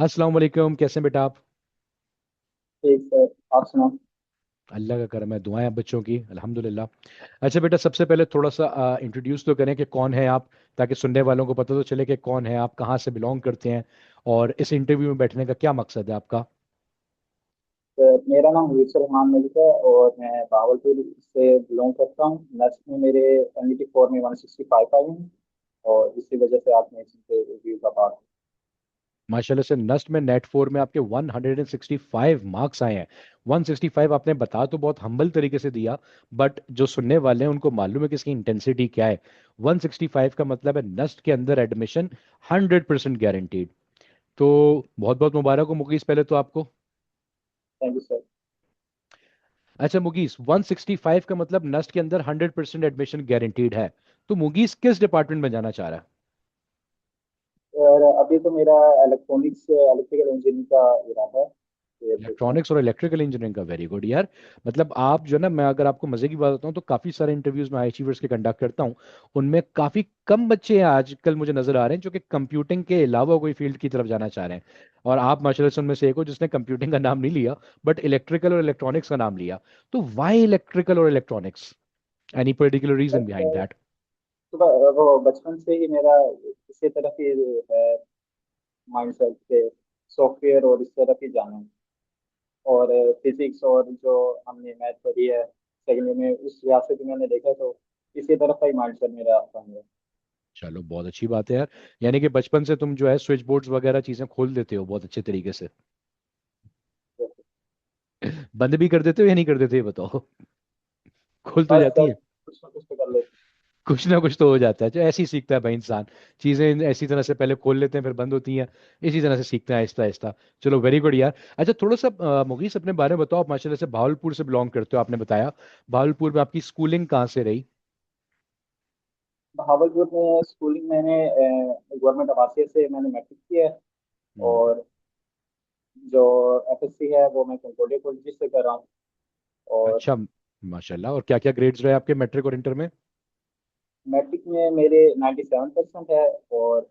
अस्सलाम वालेकुम, कैसे हैं बेटा आप? ठीक है। आप सुनाओ। अल्लाह का करम है, दुआएं आप बच्चों की, अल्हम्दुलिल्लाह। अच्छा बेटा, सबसे पहले थोड़ा सा इंट्रोड्यूस तो करें कि कौन है आप, ताकि सुनने वालों को पता तो चले कि कौन है आप, कहाँ से बिलोंग करते हैं, और इस इंटरव्यू में बैठने का क्या मकसद है आपका। तो मेरा नाम यूसुफ रहमान मलिक है और मैं भावलपुर से बिलोंग करता हूँ। नेक्स्ट में मेरे एनईटी 4 में 165 आए हैं और इसी वजह से आप में इसके रिव्यू का पास। माशाल्लाह से नस्ट में नेट फोर में आपके 165 मार्क्स आए हैं। 165 आपने बता तो बहुत हम्बल तरीके से दिया, बट जो सुनने वाले हैं उनको मालूम है कि इसकी इंटेंसिटी क्या है। 165 का मतलब है नस्ट के अंदर एडमिशन 100% गारंटीड। तो बहुत बहुत मुबारक हो मुकेश, पहले तो आपको। Thank you sir. अच्छा मुगीस, 165 का मतलब नस्ट के अंदर 100% एडमिशन गारंटीड है। तो मुगीस किस डिपार्टमेंट में जाना चाह रहा है? और अभी तो मेरा इलेक्ट्रिकल इंजीनियरिंग का इरादा है। ये देखते हैं। इलेक्ट्रॉनिक्स और इलेक्ट्रिकल इंजीनियरिंग का, वेरी गुड यार। मतलब आप जो ना, मैं अगर आपको मजे की बात बताऊं तो काफी सारे इंटरव्यूज में आई अचीवर्स के कंडक्ट करता हूं। उनमें काफी कम बच्चे हैं आजकल मुझे नजर आ रहे हैं जो कि कंप्यूटिंग के अलावा कोई फील्ड की तरफ जाना चाह रहे हैं। और आप माशाल्लाह से उनमें से एक हो जिसने कंप्यूटिंग का नाम नहीं लिया, बट इलेक्ट्रिकल और इलेक्ट्रॉनिक्स का नाम लिया। तो वाई इलेक्ट्रिकल और electronics? Any particular reason behind बस दैट? सुबह वो बचपन से ही मेरा इसी तरफ ही है माइंड सेट के सॉफ्टवेयर और इस तरफ ही जाना है। और फिजिक्स और जो हमने मैथ पढ़ी है सेकेंड ईयर में उस लिहाज से भी मैंने देखा तो इसी तरफ का ही माइंडसेट मेरा बन गया। चलो बहुत अच्छी बात है यार। यानी कि बचपन से तुम जो है स्विच बोर्ड्स वगैरह चीजें खोल देते हो बहुत अच्छे तरीके से। बंद भी कर देते हो या नहीं कर देते, ये बताओ। खुल तो बस जाती बस है। कुछ ना कुछ तो कर लेते कुछ ना कुछ तो हो जाता है, जो ऐसे ही सीखता है भाई इंसान। चीजें ऐसी तरह से पहले खोल लेते हैं फिर बंद होती हैं। इसी तरह से सीखता है आहिस्ता आहिस्ता। चलो वेरी गुड यार। अच्छा थोड़ा सा मुगीस अपने बारे में बताओ। आप माशाल्लाह से भावलपुर से बिलोंग करते हो आपने बताया। भावलपुर में आपकी स्कूलिंग कहाँ से रही? हैं। भावलपुर में स्कूलिंग मैंने गवर्नमेंट आवासीय से मैंने मैट्रिक किया है। हम्म। और जो एफएससी है वो मैं कंकॉर्डिया कॉलेज से कर रहा हूँ। और अच्छा। माशाल्लाह, और क्या क्या ग्रेड्स रहे आपके मैट्रिक और इंटर में? मैट्रिक में मेरे 97% है और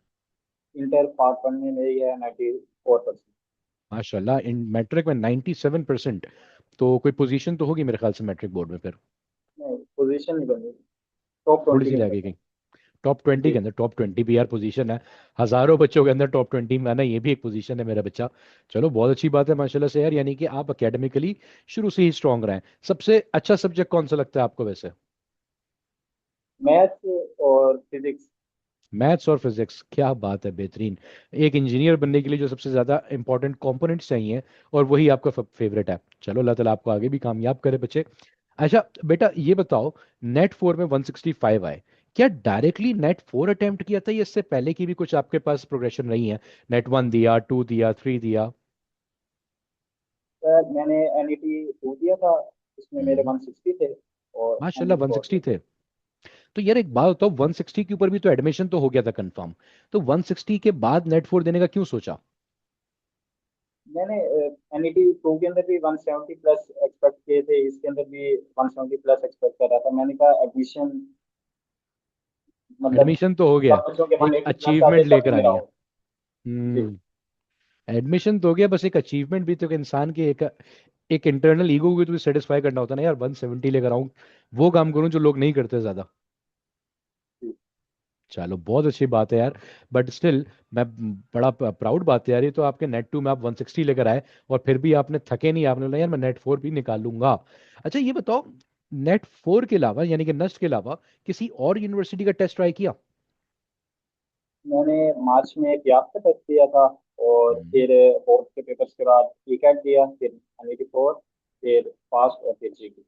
इंटर पार्ट 1 में मेरी है 94%। माशाल्लाह, इन मैट्रिक में 97%। तो कोई पोजीशन तो होगी मेरे ख्याल से मैट्रिक बोर्ड में फिर। पोजीशन नहीं बनी, टॉप थोड़ी 20 सी के रह अंदर गई था। कहीं। टॉप 20 के जी। अंदर, टॉप 20 भी यार पोजीशन है। हजारों बच्चों के अंदर टॉप 20 में आना, ये भी एक पोजीशन है मेरा बच्चा। चलो बहुत अच्छी बात है माशाल्लाह से यार, यानी कि आप अकेडमिकली शुरू से ही स्ट्रांग रहे हैं। सबसे अच्छा सब्जेक्ट कौन सा लगता है आपको वैसे? मैथ और फिजिक्स। मैथ्स और फिजिक्स, क्या बात है, बेहतरीन। एक इंजीनियर बनने के लिए जो सबसे ज्यादा इंपॉर्टेंट कंपोनेंट्स चाहिए, और वही आपका फेवरेट है। चलो अल्लाह ताला आपको आगे भी कामयाब करे बच्चे। अच्छा बेटा ये बताओ, नेट फोर में 165 आए, क्या डायरेक्टली नेट फोर अटेम्प्ट किया था या इससे पहले की भी कुछ आपके पास प्रोग्रेशन रही है? नेट वन दिया, टू दिया, थ्री दिया? सर मैंने एनईटी 2 दिया था। उसमें मेरे हम्म। 160 थे और माशाल्लाह, एनईटी 4 160 दिया। थे। तो यार एक बात बताओ, 160 के ऊपर भी तो एडमिशन तो हो गया था कंफर्म। तो 160 के बाद नेट फोर देने का क्यों सोचा? मैंने एनईटी 2 के अंदर भी 170 प्लस एक्सपेक्ट किए थे, इसके अंदर भी 170 प्लस एक्सपेक्ट कर रहा था। मैंने कहा एडमिशन मतलब एडमिशन तो हो गया, सब बच्चों के एक 180 प्लस आते अचीवमेंट तब लेकर मेरा आई है। हो। जी। हम्म। एडमिशन तो हो गया, बस एक अचीवमेंट भी तो, एक इंसान के एक इंटरनल ईगो को तो सेटिस्फाई करना होता है ना यार, 170 लेकर आऊं। वो काम करूं जो लोग नहीं करते ज्यादा। जी। चलो बहुत अच्छी बात है यार। बट स्टिल, मैं बड़ा प्राउड बात है यार, ये तो आपके नेट टू में आप 160 लेकर आए, और फिर भी आपने थके नहीं, आपने बोला यार मैं नेट फोर भी निकाल लूंगा। अच्छा ये बताओ, नेट फोर के अलावा यानी कि नस्ट के अलावा किसी और यूनिवर्सिटी का टेस्ट ट्राई किया? मैंने मार्च में याप का टेस्ट दिया था और फिर बोर्ड के पेपर्स के बाद ईकैट दिया, फिर एनईटी 4, फिर पास और फिर जीडी।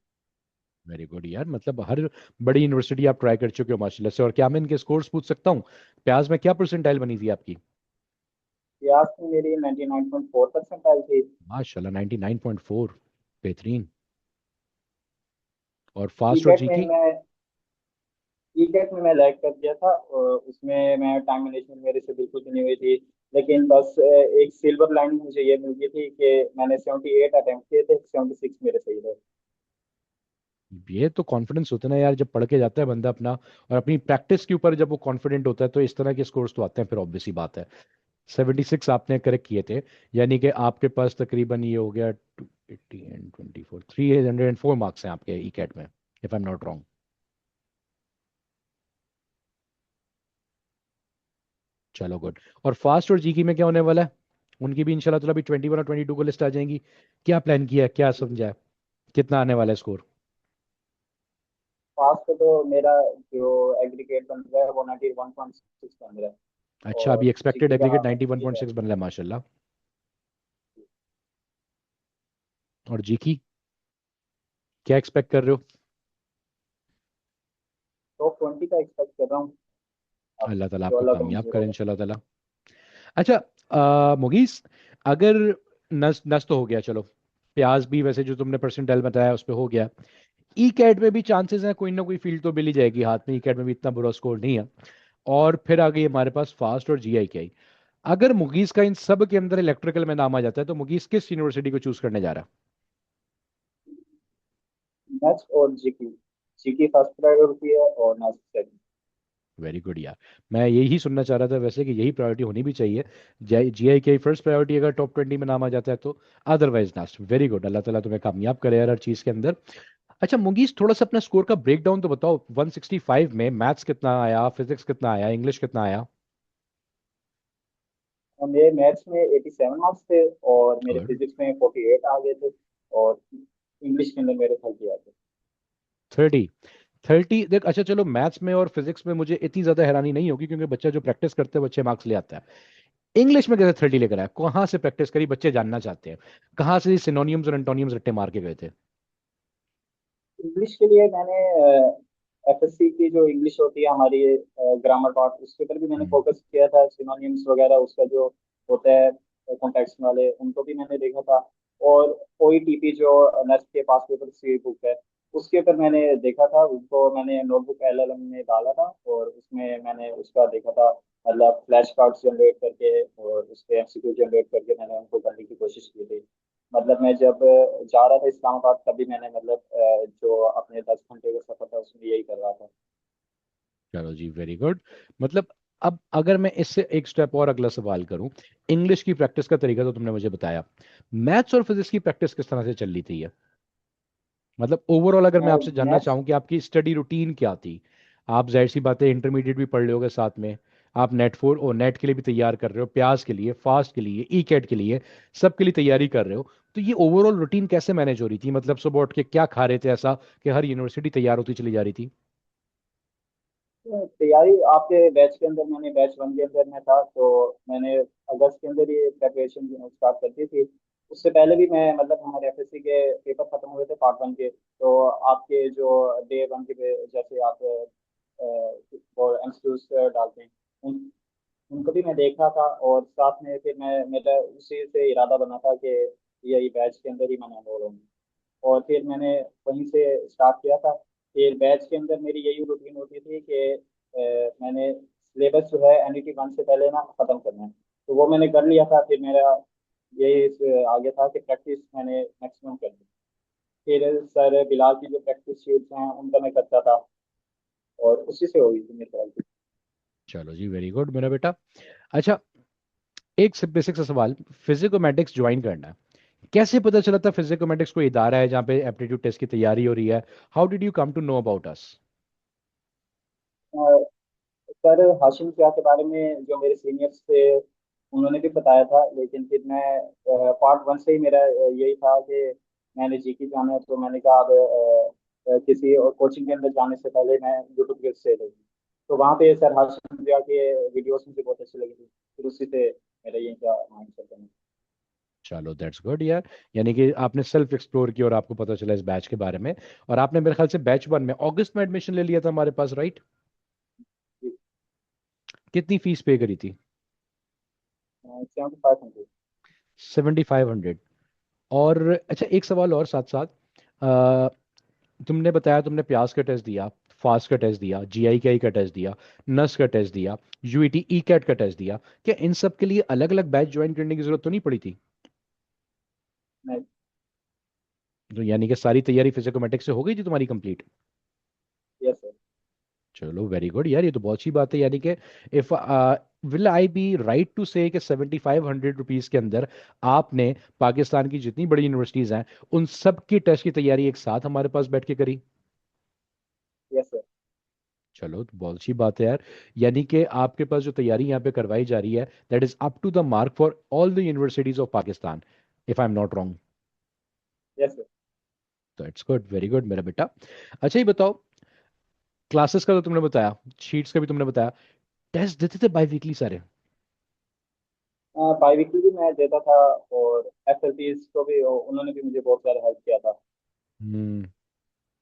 वेरी गुड यार, मतलब हर बड़ी यूनिवर्सिटी आप ट्राई कर चुके हो माशाल्लाह से। और क्या मैं इनके स्कोर्स पूछ सकता हूँ? प्याज में क्या परसेंटाइल बनी थी आपकी? याप में मेरी 99.4% आई थी। माशाल्लाह, 99.4, बेहतरीन। और फास्ट और ईकैट में जीके? मैं ईकैट में मैं लैग कर गया था और उसमें मैं टाइम मैनेजमेंट मेरे से बिल्कुल भी नहीं हुई थी। लेकिन बस एक सिल्वर लाइन मुझे ये मिल गई थी कि मैंने 78 अटेम्प्ट किए थे, 76 मेरे सही रहे। ये तो कॉन्फिडेंस होता है ना यार, जब पढ़ के जाता है बंदा अपना, और अपनी प्रैक्टिस के ऊपर जब वो कॉन्फिडेंट होता है, तो इस तरह के स्कोर्स तो आते हैं फिर, ऑब्वियस सी बात है। 76 आपने करेक्ट किए थे, यानी कि आपके पास तकरीबन ये हो गया 280 एंड 24, 304 मार्क्स हैं आपके ई कैट में, if I am not wrong. चलो गुड। और फास्ट और जीके में क्या होने वाला है? उनकी भी इंशाल्लाह ताला भी 21 और 22 को लिस्ट आ जाएंगी। क्या प्लान किया है, क्या समझा है, कितना आने वाला है स्कोर? पास पे तो मेरा जो एग्रीगेट बन रहा है वो 91.6 बन रहा है। अच्छा, और अभी एक्सपेक्टेड जीके का एग्रीगेट ये है 91.6 बन रहा है माशाल्लाह। और जीकी क्या एक्सपेक्ट कर रहे हो? टॉप 20 का एक्सपेक्ट कर रहा हूँ। अब अल्लाह ताला जो आपको अल्लाह को कामयाब मंजूर करे होगा। इंशाल्लाह ताला। अच्छा, मुगीस, अगर नस नस तो हो गया चलो, प्याज भी वैसे जो तुमने परसेंटाइल बताया उस पे हो गया, ई कैट में भी चांसेस हैं, कोई ना कोई फील्ड तो मिल ही जाएगी हाथ में, ई कैट में भी इतना बुरा स्कोर नहीं है। और फिर आ गई हमारे पास फास्ट और जीआई के आई। अगर मुगीस का इन सब के अंदर इलेक्ट्रिकल में नाम आ जाता है तो मुगीस किस यूनिवर्सिटी को चूज करने जा रहा मैथ्स और जीके, जीके फर्स्ट प्रायोरिटी है और मैथ्स सेकंड। है? वेरी गुड यार, मैं यही सुनना चाह रहा था वैसे कि यही प्रायोरिटी होनी भी चाहिए। जीआई की फर्स्ट प्रायोरिटी अगर टॉप 20 में नाम आ जाता है तो अदरवाइज नास्ट। वेरी गुड, अल्लाह ताला तुम्हें कामयाब करे यार हर चीज़ के अंदर। अच्छा मुगीस, थोड़ा सा अपना स्कोर का ब्रेक डाउन तो बताओ। 165 में मैथ्स कितना आया, फिजिक्स कितना आया, इंग्लिश कितना आया? और मेरे मैथ्स में 87 मार्क्स थे और मेरे गुड। फिजिक्स में 48 आ गए थे। और इंग्लिश के अंदर मेरे 30 आ गए। 30, 30 देख। अच्छा चलो, मैथ्स में और फिजिक्स में मुझे इतनी ज्यादा हैरानी नहीं होगी क्योंकि बच्चा जो प्रैक्टिस करते हैं वो अच्छे मार्क्स ले आता है। इंग्लिश में कैसे 30 लेकर आया, कहाँ से प्रैक्टिस करी, बच्चे जानना चाहते हैं। कहाँ से सिनोनियम्स और एंटोनियम्स रट्टे मार के गए थे? इंग्लिश के लिए मैंने एफएससी की जो इंग्लिश होती है हमारी ग्रामर पार्ट, उसके ऊपर भी मैंने हम्म। फोकस किया था। सिनोनिम्स वगैरह उसका जो होता है कॉन्टेक्स्ट वाले, उनको भी मैंने देखा था। और ओईटीपी जो नेक्स्ट के पास पेपर की बुक है, उसके ऊपर मैंने देखा था। उसको मैंने नोटबुक एलएलएम में डाला था और उसमें मैंने उसका देखा था। मतलब फ्लैश कार्ड्स जनरेट करके और उस पे एमसीक्यू जनरेट करके मैंने उनको करने की कोशिश की थी। मतलब मैं जब जा रहा था इस्लामाबाद तभी मैंने मतलब जो अपने 10 घंटे का सफर था उसमें यही कर रहा था। चलो जी, वेरी गुड। मतलब अब अगर मैं इससे एक स्टेप और अगला सवाल करूं, इंग्लिश की प्रैक्टिस का तरीका तो तुमने मुझे बताया, मैथ्स और फिजिक्स की प्रैक्टिस किस तरह से चल रही थी? मतलब ओवरऑल अगर मैं आपसे जानना मैथ्स चाहूँ कि आपकी स्टडी रूटीन क्या थी। आप जाहिर सी बात है इंटरमीडिएट भी पढ़ रहे होगे साथ में, आप नेट फोर और नेट के लिए भी तैयार कर रहे हो, प्याज के लिए, फास्ट के लिए, ई कैट के लिए, सब के लिए तैयारी कर रहे हो। तो ये ओवरऑल रूटीन कैसे मैनेज हो रही थी? मतलब सुबह उठ के क्या खा रहे थे ऐसा कि हर यूनिवर्सिटी तैयार होती चली जा रही थी? तैयारी आपके बैच के अंदर, मैंने बैच 1 के अंदर में था तो मैंने अगस्त के अंदर ये प्रेपरेशन स्टार्ट कर दी थी। उससे पहले भी मैं मतलब हमारे एफएससी के पेपर खत्म हुए थे पार्ट 1 के, तो आपके जो डे 1 के जैसे आप वो एमसीक्यूज डालते हैं, उन उनको भी मैं देख रहा था। और साथ में फिर मैं मेरा उसी से इरादा बना था कि यही बैच के अंदर ही मैं एनरोल हूँ। और फिर मैंने वहीं से स्टार्ट किया था। फिर बैच के अंदर मेरी यही रूटीन होती थी कि मैंने सिलेबस जो है एनईटी 1 से पहले ना खत्म करना है। तो वो मैंने कर लिया था। फिर मेरा यही आगे था कि प्रैक्टिस मैंने मैक्सिमम कर दी। फिर सर बिलाल की जो प्रैक्टिस शीट्स हैं उनका मैं करता था और उसी से हुई थी मेरी तरफ। चलो जी, वेरी गुड मेरा बेटा। अच्छा, एक बेसिक सा सवाल, फिजिकोमेटिक्स ज्वाइन करना है, कैसे पता चला था फिजिकोमेटिक्स कोई इदारा है जहाँ पे एप्टीट्यूड टेस्ट की तैयारी हो रही है? How did you come to know about us? Sir Hashim Shah के बारे में जो मेरे सीनियर्स थे उन्होंने भी बताया था। लेकिन फिर मैं पार्ट 1 से ही मेरा यही था कि मैंने जीके जाना है। तो मैंने कहा अब किसी और कोचिंग के अंदर जाने से पहले मैं यूट्यूब के से देखूं। तो वहाँ पे सर हाशिम शाह के वीडियोस मुझे बहुत अच्छी लगी थी। फिर उसी से मेरा यही था माइंड सेट है। चलो दैट्स गुड यार, यानी कि आपने सेल्फ एक्सप्लोर किया और आपको पता चला इस बैच के बारे में। और आपने मेरे ख्याल से बैच 1 में अगस्त में एडमिशन ले लिया था हमारे पास, राइट? कितनी फीस पे करी थी? 7500। 7500। और अच्छा, एक सवाल और साथ साथ, अ, तुमने बताया तुमने प्यास का टेस्ट दिया, फास्ट का टेस्ट दिया, जीआई का का टेस्ट दिया, नस का टेस्ट दिया, यूईटी ई कैट का टेस्ट दिया, क्या इन सब के लिए अलग अलग बैच ज्वाइन करने की जरूरत तो नहीं पड़ी थी? नहीं। तो यानी कि सारी तैयारी फिजिकोमेटिक्स से हो गई थी तुम्हारी कंप्लीट? Yes sir. चलो वेरी गुड यार, ये तो बहुत अच्छी बात है। यानी कि if will I be right to say कि 7500 रुपीज के अंदर आपने पाकिस्तान की जितनी बड़ी यूनिवर्सिटीज हैं उन सब की टेस्ट की तैयारी एक साथ हमारे पास बैठ के करी? Yes sir. चलो तो बहुत अच्छी बात है यार। यानी कि आपके पास जो तैयारी यहाँ पे करवाई जा रही है that is up to the mark for all the universities of Pakistan, if I am not wrong. Yes sir. तो इट्स गुड, वेरी गुड मेरा बेटा। अच्छा ये बताओ, क्लासेस का तो तुमने बताया, शीट्स का भी तुमने बताया, टेस्ट देते थे बाई वीकली सारे? बाई वीकली भी मैं देता था, और एफएलपीज को भी उन्होंने भी मुझे बहुत सारा हेल्प किया था। हम्म।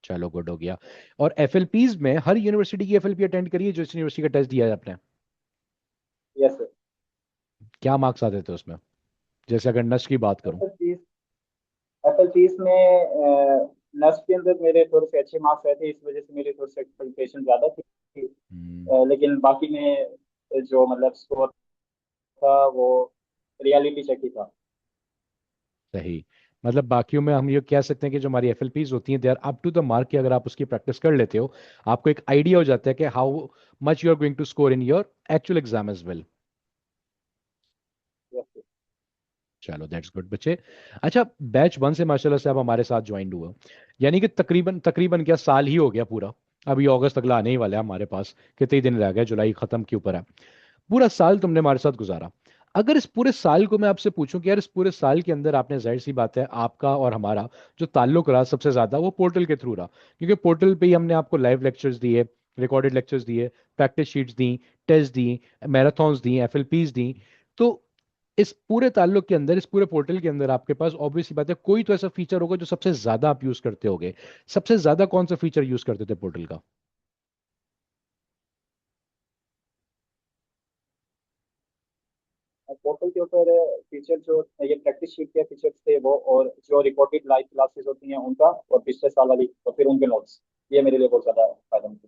चलो गुड हो गया। और एफएलपीज में हर यूनिवर्सिटी की एफएलपी अटेंड करिए जो इस यूनिवर्सिटी का टेस्ट दिया है आपने? Yes sir. क्या मार्क्स आते थे उसमें, जैसे अगर नस्ट की बात करूं? एफएलपीज एफएलपीज में नर्स के अंदर मेरे थोड़े से अच्छे मार्क्स आए थे, इस वजह से मेरी थोड़ी सी एक्सपेक्टेशन ज्यादा थी। हम्म। लेकिन बाकी में जो मतलब स्कोर था वो रियलिटी चेक ही था। सही। मतलब बाकियों में हम ये कह सकते हैं कि जो हमारी एफएलपीज होती हैं they are up to the mark, की अगर आप उसकी प्रैक्टिस कर लेते हो आपको एक आइडिया हो जाता है कि how much you are going to score in your actual exam as well. Yes sir. चलो दैट्स गुड बच्चे। अच्छा, बैच वन से माशाल्लाह से आप हमारे साथ ज्वाइन हुए हो, यानी कि तकरीबन तकरीबन क्या साल ही हो गया पूरा। अभी अगस्त अगला आने ही वाला है हमारे पास, कितने ही दिन रह गए, जुलाई खत्म के ऊपर है। पूरा साल तुमने हमारे साथ गुजारा। अगर इस पूरे साल को मैं आपसे पूछूं कि यार इस पूरे साल के अंदर आपने, जाहिर सी बात है आपका और हमारा जो ताल्लुक रहा सबसे ज्यादा वो पोर्टल के थ्रू रहा, क्योंकि पोर्टल पे ही हमने आपको लाइव लेक्चर्स दिए, रिकॉर्डेड लेक्चर्स दिए, प्रैक्टिस शीट्स दी, टेस्ट दी, मैराथन्स दी, एफएलपीज दी। तो इस पूरे ताल्लुक के अंदर, इस पूरे पोर्टल के अंदर आपके पास ऑब्वियस सी बात है कोई तो ऐसा फीचर होगा जो सबसे ज्यादा आप यूज करते होगे। सबसे ज्यादा कौन सा फीचर यूज करते थे पोर्टल का? पोर्टल के ऊपर फीचर जो ये प्रैक्टिस शीट के फीचर्स थे वो, और जो रिकॉर्डेड लाइव क्लासेस होती हैं उनका, और पिछले साल वाली और फिर उनके नोट्स, ये मेरे लिए बहुत ज्यादा फायदेमंद थे।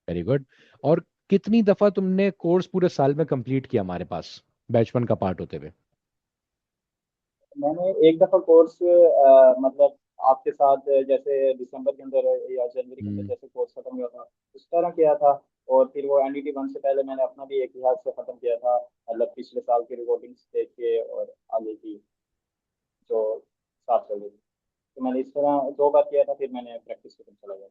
Very good. और कितनी दफा तुमने कोर्स पूरे साल में कंप्लीट किया हमारे पास बैच वन का पार्ट होते हुए? मैंने एक दफा कोर्स मतलब आपके साथ जैसे दिसंबर के अंदर या जनवरी के अंदर हम्म। जैसे कोर्स खत्म हुआ था उस तरह किया था। और फिर वो एनडीटी वन से पहले मैंने अपना भी एक लिहाज से खत्म किया था, मतलब पिछले साल की रिकॉर्डिंग्स देख के और आगे की जो साथ चल रही थी। तो मैंने इस तरह 2 बार किया था, फिर मैंने प्रैक्टिस करने चला गया।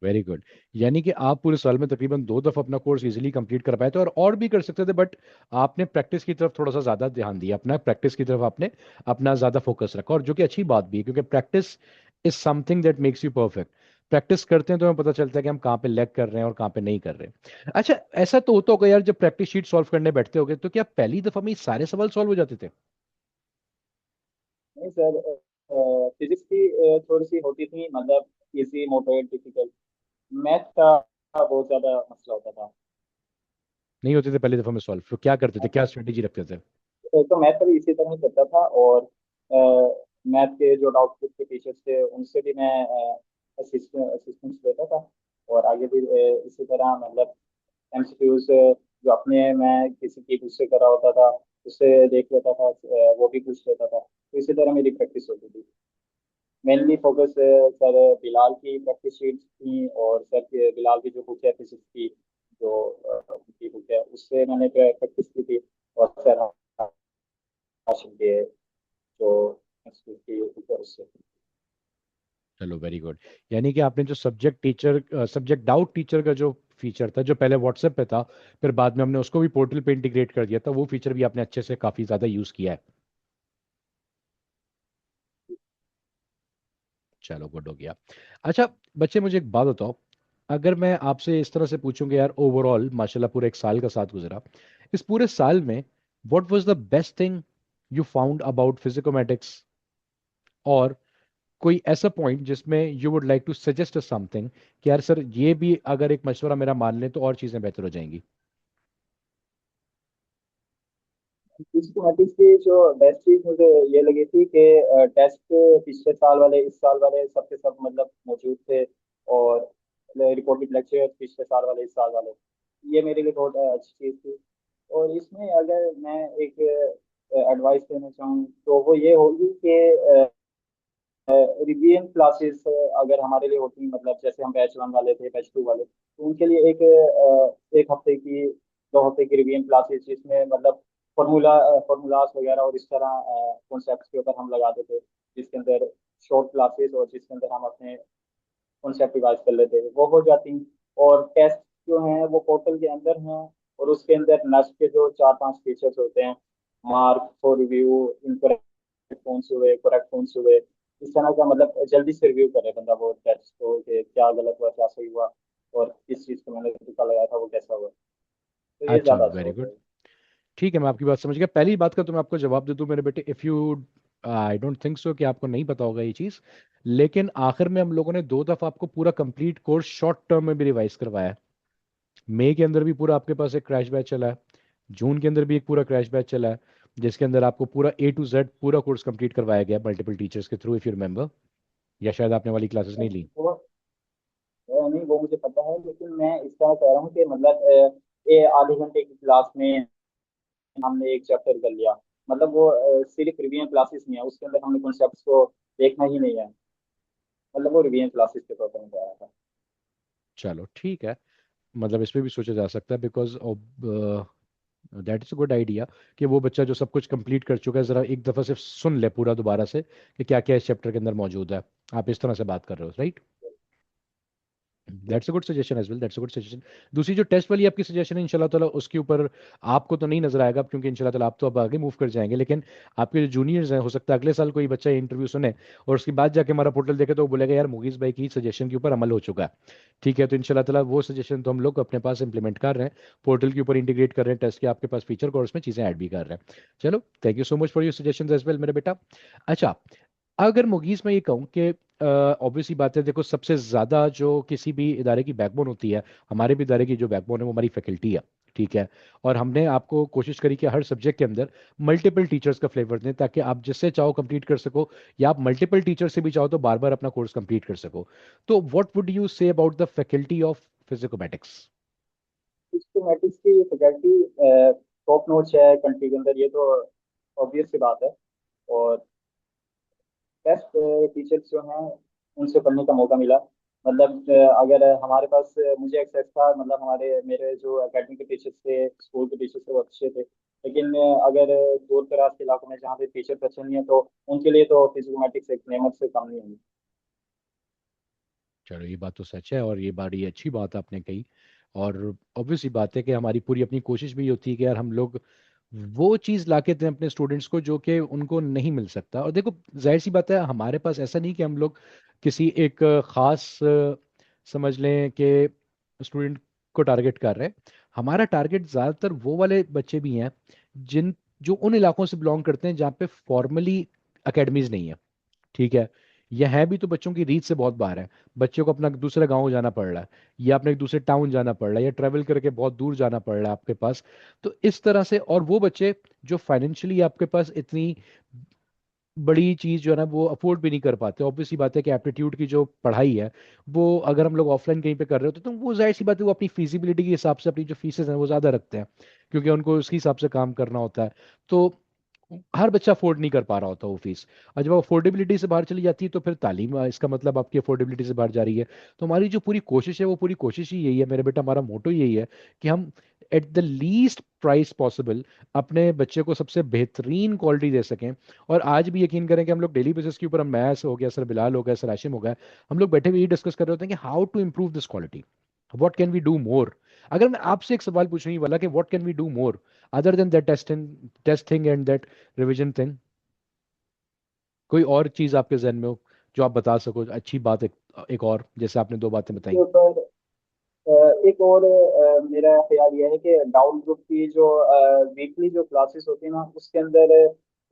Very good. यानी कि आप पूरे साल में तकरीबन 2 दफा अपना कोर्स इजीली कंप्लीट कर पाए थे, और भी कर सकते थे बट आपने प्रैक्टिस की तरफ थोड़ा सा ज्यादा ध्यान दिया, अपना प्रैक्टिस की तरफ आपने अपना ज्यादा फोकस रखा, और जो कि अच्छी बात भी है क्योंकि practice is something that makes you perfect. Practice करते हैं तो हमें पता चलता है कि हम कहाँ पे लैग कर रहे हैं और कहाँ पे नहीं कर रहे। अच्छा, ऐसा तो होता होगा यार जब प्रैक्टिस शीट सॉल्व करने बैठते होगे तो क्या पहली दफा में ही सारे सवाल सॉल्व हो जाते थे? नहीं सर, फिजिक्स की थोड़ी सी होती थी, मतलब इजी मॉडरेट डिफिकल्ट। मैथ का बहुत ज्यादा मसला होता था। नहीं होते थे पहली दफा में सॉल्व, तो क्या करते थे, क्या स्ट्रेटेजी रखते थे? तो मैथ का भी इसी तरह ही करता था, और मैथ के जो डाउट के टीचर्स थे उनसे भी मैं असिस्टेंस लेता था। और आगे भी इसी तरह मतलब एमसीक्यूज जो अपने मैं किसी की मुझसे करा होता था उससे देख लेता था, वो भी पूछ लेता था, तो इसी तरह मेरी प्रैक्टिस होती थी। मेनली फोकस सर बिलाल की प्रैक्टिस शीट्स थी, और सर के बिलाल की जो बुक है फिजिक्स की, जो उनकी बुक है उससे मैंने प्रैक्टिस की थी। और सर हाशिम के जो इंस्टीट्यूट की बुक है उससे। चलो वेरी गुड। यानी कि आपने जो सब्जेक्ट डाउट टीचर का जो फीचर था जो पहले व्हाट्सएप पे था, फिर बाद में हमने उसको भी पोर्टल पे इंटीग्रेट कर दिया था, वो फीचर भी आपने अच्छे से काफी ज्यादा यूज किया है। चलो गुड हो गया। अच्छा बच्चे, मुझे एक बात बताओ, अगर मैं आपसे इस तरह से पूछूंगा यार ओवरऑल माशाल्लाह पूरे एक साल का साथ गुजरा, इस पूरे साल में what was the best thing you found about Physicomatics, और कोई ऐसा पॉइंट जिसमें you would like to suggest something कि यार सर ये भी अगर एक मशवरा मेरा मान लें तो और चीज़ें बेहतर हो जाएंगी? इसको मैथमेटिक्स की जो बेस्ट चीज मुझे ये लगी थी कि टेस्ट पिछले साल वाले इस साल वाले सबके सब मतलब मौजूद थे, और रिकॉर्डेड लेक्चर पिछले साल वाले इस साल वाले, ये मेरे लिए बहुत अच्छी चीज थी। और इसमें अगर मैं एक एडवाइस देना चाहूँ तो वो ये होगी कि रिवीजन क्लासेस अगर हमारे लिए होती, मतलब जैसे हम बैच वन वाले थे, बैच टू वाले, तो उनके लिए एक 1 हफ्ते की दो हफ्ते की रिवीजन क्लासेस जिसमें मतलब फॉर्मूलाज वगैरह और इस तरह कॉन्सेप्ट के ऊपर हम लगाते थे, जिसके अंदर शॉर्ट क्लासेस और जिसके अंदर हम अपने कॉन्सेप्ट रिवाइज कर लेते हैं वो हो जाती। और टेस्ट जो हैं वो पोर्टल के अंदर हैं, और उसके अंदर नेस्ट के जो चार पांच फीचर्स होते हैं, मार्क फॉर रिव्यू, इनकरेक्ट कौन से हुए, करेक्ट कौन से हुए, इस तरह का मतलब जल्दी से रिव्यू करे बंदा वो टेस्ट को कि क्या गलत हुआ क्या सही हुआ और किस चीज़ को मैंने तुक्का लगाया था वो कैसा हुआ। तो ये अच्छा, ज़्यादा अच्छा वेरी होता गुड। है। ठीक है, मैं आपकी बात समझ गया। पहली बात का तो मैं आपको जवाब दे दूं मेरे बेटे, if you, I don't think so कि आपको नहीं पता होगा ये चीज़, लेकिन आखिर में हम लोगों ने 2 दफ़ा आपको पूरा कंप्लीट कोर्स शॉर्ट टर्म में भी रिवाइज करवाया है। मई के अंदर भी पूरा आपके पास एक क्रैश बैच चला है, जून के अंदर भी एक पूरा क्रैश बैच चला है, जिसके अंदर आपको पूरा A to Z पूरा कोर्स कंप्लीट करवाया गया मल्टीपल टीचर्स के थ्रू, इफ़ यू रिमेंबर। या शायद आपने वाली क्लासेस नहीं ली। वो नहीं वो मुझे पता है, लेकिन मैं इस तरह कह रहा हूँ कि मतलब ये आधे घंटे की क्लास में हमने एक चैप्टर कर लिया, मतलब वो सिर्फ रिवीजन क्लासेस नहीं है, उसके अंदर हमने कॉन्सेप्ट्स को देखना ही नहीं है, मतलब वो रिवीजन क्लासेस के तौर पर मैं कह रहा था। चलो ठीक है, मतलब इस पे भी सोचा जा सकता है, because that is a good idea कि वो बच्चा जो सब कुछ कंप्लीट कर चुका है जरा एक दफ़ा सिर्फ सुन ले पूरा दोबारा से कि क्या क्या इस चैप्टर के अंदर मौजूद है। आप इस तरह से बात कर रहे हो, right? That's a good suggestion as well, that's a good suggestion. दूसरी जो टेस्ट वाली आपकी सजेशन है, इंशाल्लाह ताला उसके ऊपर आपको तो नहीं नजर आएगा, क्योंकि इंशाल्लाह ताला आप तो अब आगे मूव कर जाएंगे, लेकिन आपके जो जूनियर्स हैं, हो सकता है अगले साल कोई बच्चा इंटरव्यू सुने और उसके बाद जाके हमारा पोर्टल देखे तो वो बोलेगा यार मुगीस भाई की सजेशन के ऊपर अमल हो चुका है। ठीक है, तो इंशाल्लाह ताला वो सजेशन तो हम लोग अपने पास इंप्लीमेंट कर रहे हैं, पोर्टल के ऊपर इंटीग्रेट कर रहे हैं, टेस्ट के आपके पास फीचर कोर्स में चीज़ें ऐड भी कर रहे हैं। चलो, thank you so much for your suggestion as well मेरे बेटा। अच्छा, अगर मुगीस में ये कहूँ कि ऑब्वियसली बात है, देखो सबसे ज़्यादा जो किसी भी इदारे की बैकबोन होती है, हमारे भी इदारे की जो बैकबोन है वो हमारी फैकल्टी है। ठीक है, और हमने आपको कोशिश करी कि हर सब्जेक्ट के अंदर मल्टीपल टीचर्स का फ्लेवर दें, ताकि आप जिससे चाहो कंप्लीट कर सको, या आप मल्टीपल टीचर से भी चाहो तो बार बार अपना कोर्स कंप्लीट कर सको। तो what would you say about the faculty of Physicomatics? Systematics की फैकल्टी टॉप नॉच है कंट्री के अंदर, ये तो ऑब्वियस सी बात है। और बेस्ट टीचर्स जो हैं उनसे पढ़ने का मौका मिला, मतलब अगर हमारे पास मुझे एक्सेस था, मतलब हमारे मेरे जो अकेडमी के टीचर्स थे, स्कूल के टीचर्स थे वो अच्छे थे, लेकिन अगर दूर दराज के इलाकों में जहाँ पे टीचर्स अच्छे नहीं है तो उनके लिए तो फिजिकोमेटिक्स एक नेमत से कम नहीं होगी। चलो, ये बात तो सच है, और ये बड़ी अच्छी बात आपने कही। और ऑब्वियसली बात है कि हमारी पूरी अपनी कोशिश भी होती है कि यार हम लोग वो चीज़ ला के दें अपने स्टूडेंट्स को जो कि उनको नहीं मिल सकता। और देखो, जाहिर सी बात है, हमारे पास ऐसा नहीं कि हम लोग किसी एक ख़ास समझ लें कि स्टूडेंट को टारगेट कर रहे हैं। हमारा टारगेट ज़्यादातर वो वाले बच्चे भी हैं जिन जो उन इलाकों से बिलोंग करते हैं जहाँ पे फॉर्मली अकेडमीज नहीं है। ठीक है, यह है भी तो बच्चों की रीच से बहुत बाहर है। बच्चों को अपना दूसरे गांव जाना पड़ रहा है, या अपने एक दूसरे टाउन जाना पड़ रहा है, या ट्रैवल करके बहुत दूर जाना पड़ रहा है आपके पास। तो इस तरह से, और वो बच्चे जो फाइनेंशियली आपके पास इतनी बड़ी चीज जो है ना वो अफोर्ड भी नहीं कर पाते। ऑब्वियसली बात है कि एप्टीट्यूड की जो पढ़ाई है वो अगर हम लोग ऑफलाइन कहीं पे कर रहे होते तो वो जाहिर सी बात है वो अपनी फीजिबिलिटी के हिसाब से अपनी जो फीसेस हैं वो ज़्यादा रखते हैं, क्योंकि उनको उसके हिसाब से काम करना होता है। तो हर बच्चा अफोर्ड नहीं कर पा रहा होता वो फीस, और जब अफोर्डेबिलिटी से बाहर चली जाती है तो फिर तालीम, इसका मतलब आपकी अफोर्डेबिलिटी से बाहर जा रही है। तो हमारी जो पूरी कोशिश है वो पूरी कोशिश ही यही है मेरे बेटा, हमारा मोटो यही है कि हम at the least price possible अपने बच्चे को सबसे बेहतरीन क्वालिटी दे सकें। और आज भी यकीन करें कि हम लोग डेली बेसिस के ऊपर, हम मैस हो गया, सर बिलाल हो गया, सर आशिम हो गया, हम लोग बैठे हुए यही डिस्कस कर रहे होते हैं कि how to improve this quality, what can we do more. अगर मैं आपसे एक सवाल पूछने वाला कि what can we do more other than that test thing and that revision thing, कोई और चीज आपके जहन में हो जो आप बता सको, अच्छी बात, एक और जैसे आपने 2 बातें बताई। इसके ऊपर एक और मेरा ख्याल यह है कि डाउट ग्रुप की जो वीकली जो क्लासेस होती है ना उसके अंदर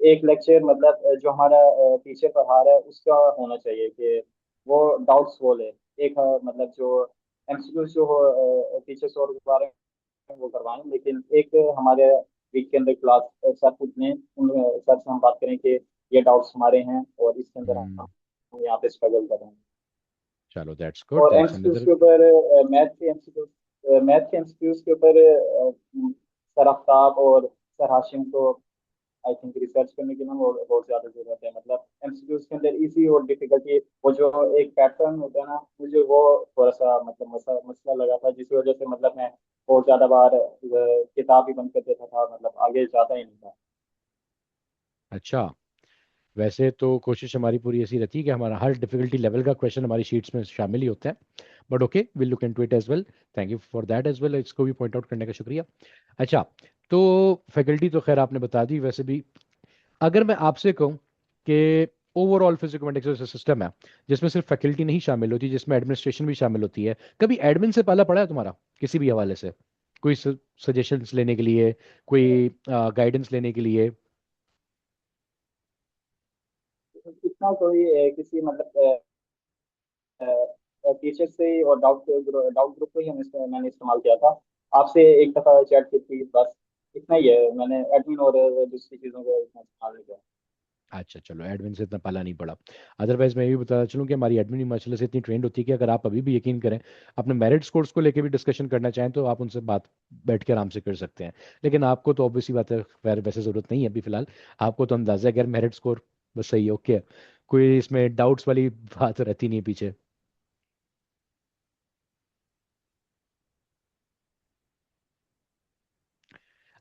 एक लेक्चर मतलब जो हमारा टीचर पढ़ा रहा है उसका होना चाहिए कि वो डाउट्स बोले। एक मतलब जो एमसीक्यू जो टीचर सॉल्व करवा रहे हैं वो करवाएं, लेकिन एक हमारे वीक के अंदर क्लास सर खुद ने उन सर से हम बात करें कि ये डाउट्स हमारे हैं और इसके अंदर हम्म। हम यहाँ पे स्ट्रगल कर रहे हैं। चलो, दैट्स गुड, और दैट्स एमसीक्यूज अनदर। के ऊपर मैथ के एमसीक्यूज के ऊपर सर आफ्ताब और सर हाशिम को आई थिंक रिसर्च करने की ना बहुत ज्यादा जरूरत है, मतलब एमसीक्यूज के अंदर इजी और डिफिकल्टी वो जो एक पैटर्न होता है ना, मुझे वो थोड़ा सा मतलब मसला लगा था, जिस वजह से मतलब मैं बहुत ज्यादा बार किताब ही बंद कर देता था, मतलब आगे जाता ही नहीं था। अच्छा, वैसे तो कोशिश हमारी पूरी ऐसी रहती है कि हमारा हर डिफिकल्टी लेवल का क्वेश्चन हमारी शीट्स में शामिल ही होता है। But okay, will look into it as well. Thank you for that as well, इसको भी पॉइंट आउट करने का शुक्रिया। अच्छा, तो फैकल्टी तो खैर आपने बता दी। वैसे भी अगर मैं आपसे कहूँ कि ओवरऑल फिजिकोमेटिक्स जैसा सिस्टम है जिसमें सिर्फ फैकल्टी नहीं शामिल होती, जिसमें एडमिनिस्ट्रेशन भी शामिल होती है, कभी एडमिन से पाला पड़ा है तुम्हारा किसी भी हवाले से? कोई सजेशंस लेने के लिए, कोई गाइडेंस लेने के लिए? इतना कोई किसी मतलब टीचर से ही और डाउट ग्रुप को ही मैंने इस्तेमाल किया था। आपसे एक दफा चैट की थी बस, इतना ही है। मैंने एडमिन और दूसरी चीज़ों को इतना इस्तेमाल नहीं किया। अच्छा चलो, एडमिन से इतना पाला नहीं पड़ा। अदरवाइज मैं ये भी बताना चलूँ कि हमारी एडमिन माशाल्लाह से इतनी ट्रेंड होती है कि अगर आप अभी भी यकीन करें, अपने मेरिट स्कोर्स को लेके भी डिस्कशन करना चाहें तो आप उनसे बात बैठ के आराम से कर सकते हैं। लेकिन आपको तो ऑब्वियसली बात है, वैसे ज़रूरत नहीं है अभी फिलहाल। आपको तो अंदाजा है कि यार मेरिट स्कोर बस सही है, ओके, कोई इसमें डाउट्स वाली बात रहती नहीं है पीछे।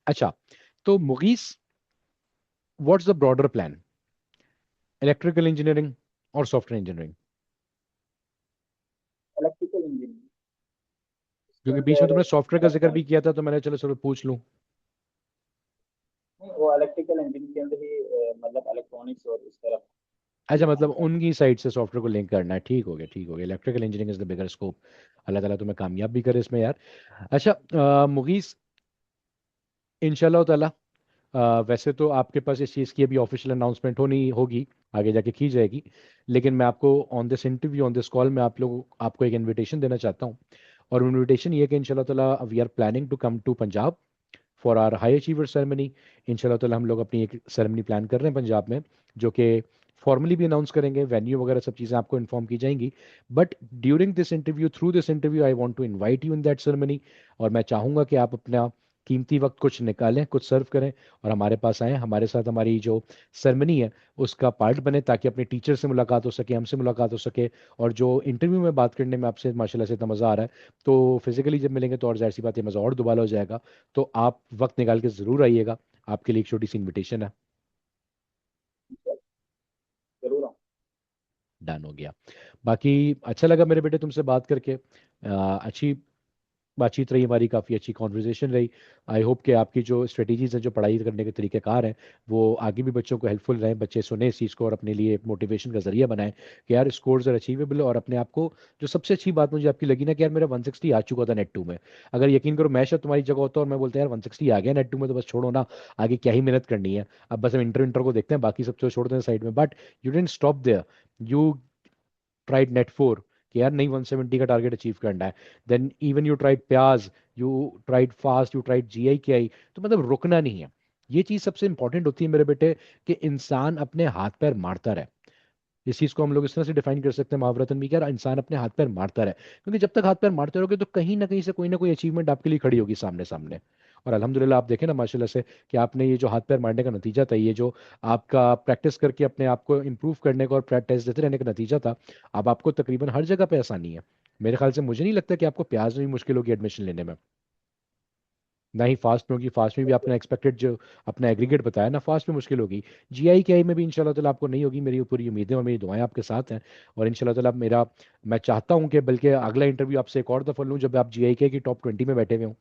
अच्छा, तो Mughees, what's the broader plan, electrical engineering और सॉफ्टवेयर इंजीनियरिंग? इलेक्ट्रिकल इंजीनियरिंग इसके क्योंकि बीच में अंदर तुमने सॉफ्टवेयर का जिक्र भी इलेक्ट्रॉनिक्स। किया था तो मैंने चलो चलो पूछ लूँ। नहीं, वो इलेक्ट्रिकल इंजीनियरिंग के अंदर ही मतलब इलेक्ट्रॉनिक्स और इस तरफ अच्छा, ये मतलब आता है। उनकी साइड से सॉफ्टवेयर को लिंक करना है। ठीक हो गया, ठीक हो गया। Electrical engineering is the bigger scope. अल्लाह ताला तुम्हें कामयाब भी करे इसमें यार। अच्छा, मुगीस, इंशाल्लाह ताला वैसे तो आपके पास इस चीज़ की अभी ऑफिशियल अनाउंसमेंट होनी होगी, आगे जाके की जाएगी। लेकिन मैं आपको on this interview, on this call में आपको एक इनविटेशन देना चाहता हूँ। और इनविटेशन ये कि इंशाल्लाह ताला we are planning to come to Punjab for our high achiever ceremony. इंशाल्लाह ताला हम लोग अपनी एक सेरेमनी प्लान कर रहे हैं पंजाब में, जो कि फॉर्मली भी अनाउंस करेंगे, वेन्यू वगैरह सब चीज़ें आपको इन्फॉर्म की जाएंगी। But during this interview, through this interview, I want to invite you in that ceremony. और मैं चाहूँगा कि आप अपना कीमती वक्त कुछ निकालें, कुछ सर्व करें और हमारे पास आएँ, हमारे साथ हमारी जो सेरेमनी है उसका पार्ट बने, ताकि अपने टीचर से मुलाकात हो सके, हमसे मुलाकात हो सके। और जो इंटरव्यू में बात करने में आपसे माशाल्लाह से इतना मज़ा आ रहा है, तो फिजिकली जब मिलेंगे तो और जाहिर सी बात है मज़ा और दुबाला हो जाएगा। तो आप वक्त निकाल के ज़रूर आइएगा। आपके लिए एक छोटी सी इनविटेशन है। जरूर आऊँ। डन हो गया। बाकी अच्छा लगा मेरे बेटे तुमसे बात करके। अच्छी बातचीत रही हमारी, काफ़ी अच्छी कॉन्वर्जेशन रही। आई होप कि आपकी जो स्ट्रेटजीज हैं, जो पढ़ाई करने के तरीक़ेकार हैं, वो आगे भी बच्चों को हेल्पफुल रहें, बच्चे सुने इस चीज़ को और अपने लिए मोटिवेशन का जरिया बनाएं कि यार स्कोर्स आर अचीवेबल। और अपने आप को, जो सबसे अच्छी बात मुझे आपकी लगी ना कि यार मेरा 160 आ चुका था नेट टू में। अगर यकीन करो मैं शायद तुम्हारी जगह होता और मैं बोलता यार 160 आ गया नेट टू में तो बस छोड़ो ना, आगे क्या ही मेहनत करनी है, अब बस हम इंटर इंटर को देखते हैं, बाकी सब तो छोड़ दें साइड में। But you didn't stop there, you tried net for कि यार नहीं 170 का टारगेट अचीव करना है। Then even you tried PIEAS, you tried FAST, you tried G I K. तो मतलब रुकना नहीं है। ये चीज सबसे इंपॉर्टेंट होती है मेरे बेटे, कि इंसान अपने हाथ पैर मारता रहे। इस चीज को हम लोग इस तरह से डिफाइन कर सकते हैं महावरतन में कि यार इंसान अपने हाथ पैर मारता रहे, क्योंकि जब तक हाथ पैर मारते रहोगे तो कहीं ना कहीं से कोई ना कोई अचीवमेंट आपके लिए खड़ी होगी सामने सामने। और अल्हम्दुलिल्लाह आप देखें ना माशाल्लाह से कि आपने ये जो हाथ पैर मारने का नतीजा था, ये जो आपका प्रैक्टिस करके अपने आप को इम्प्रूव करने का और टेस्ट देते रहने का नतीजा था, अब आपको तकरीबन हर जगह पे आसानी है। मेरे ख्याल से मुझे नहीं लगता कि आपको प्याज में भी मुश्किल होगी एडमिशन लेने में, ना ही फास्ट में होगी। फास्ट में भी आपने एक्सपेक्टेड जो अपना एग्रीगेट बताया ना, फास्ट में मुश्किल होगी। जीआई के आई में भी इंशाल्लाह ताला आपको नहीं होगी, मेरी पूरी उम्मीदें और मेरी दुआएं आपके साथ हैं। और इंशाल्लाह ताला मेरा, मैं चाहता हूं कि बल्कि अगला इंटरव्यू आपसे एक और दफा लूं जब आप जीआई के की टॉप 20 में बैठे हुए हों।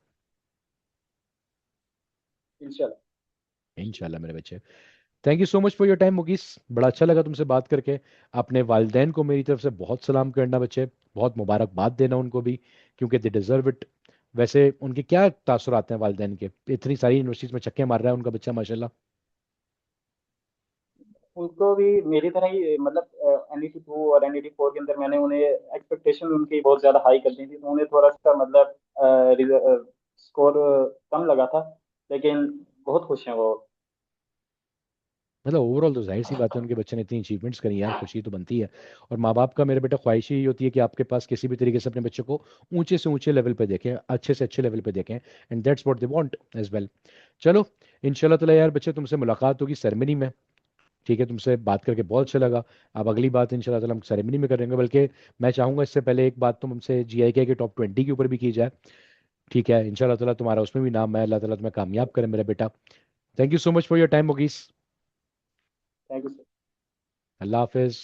इंशाल्लाह। इंशाल्लाह मेरे बच्चे। Thank you so much for your time Mughees, बड़ा अच्छा लगा तुमसे बात करके। अपने वालदेन को मेरी तरफ से बहुत सलाम करना बच्चे, बहुत मुबारकबाद देना उनको भी, क्योंकि दे डिजर्व इट। वैसे उनके क्या तासुरात हैं वालदेन के, इतनी सारी यूनिवर्सिटीज में चक्के मार रहा है उनका बच्चा माशाल्लाह। उनको भी मेरी तरह ही मतलब NET 2 और NET 4 के अंदर मैंने उन्हें एक्सपेक्टेशन उनकी बहुत ज्यादा हाई कर दी थी, तो उन्हें थोड़ा सा मतलब स्कोर कम लगा था, लेकिन बहुत खुश हैं वो। मतलब ओवरऑल तो जाहिर सी बात है, उनके बच्चे ने इतनी अचीवमेंट्स करी यार, खुशी तो बनती है। और माँ बाप का मेरे बेटा ख्वाहिश ही होती है कि आपके पास किसी भी तरीके से अपने बच्चे को ऊंचे से ऊंचे लेवल पे देखें, अच्छे से अच्छे लेवल पे देखें, and that's what they want as well. चलो, इंशाल्लाह ताला यार बच्चे तुमसे मुलाकात होगी सेरेमनी में। ठीक है, तुमसे बात करके बहुत अच्छा लगा। अब अगली बात इंशाल्लाह ताला हम सेरेमनी में करेंगे, बल्कि मैं चाहूंगा इससे पहले एक बात तो हमसे जीआईके के टॉप 20 के ऊपर भी की जाए। ठीक है, इंशाल्लाह ताला तुम्हारा उसमें भी नाम है, अल्लाह ताला तुम्हें कामयाब करे मेरा बेटा। Thank you so much for your time Mughees. Thank you sir. अल्लाह हाफिज।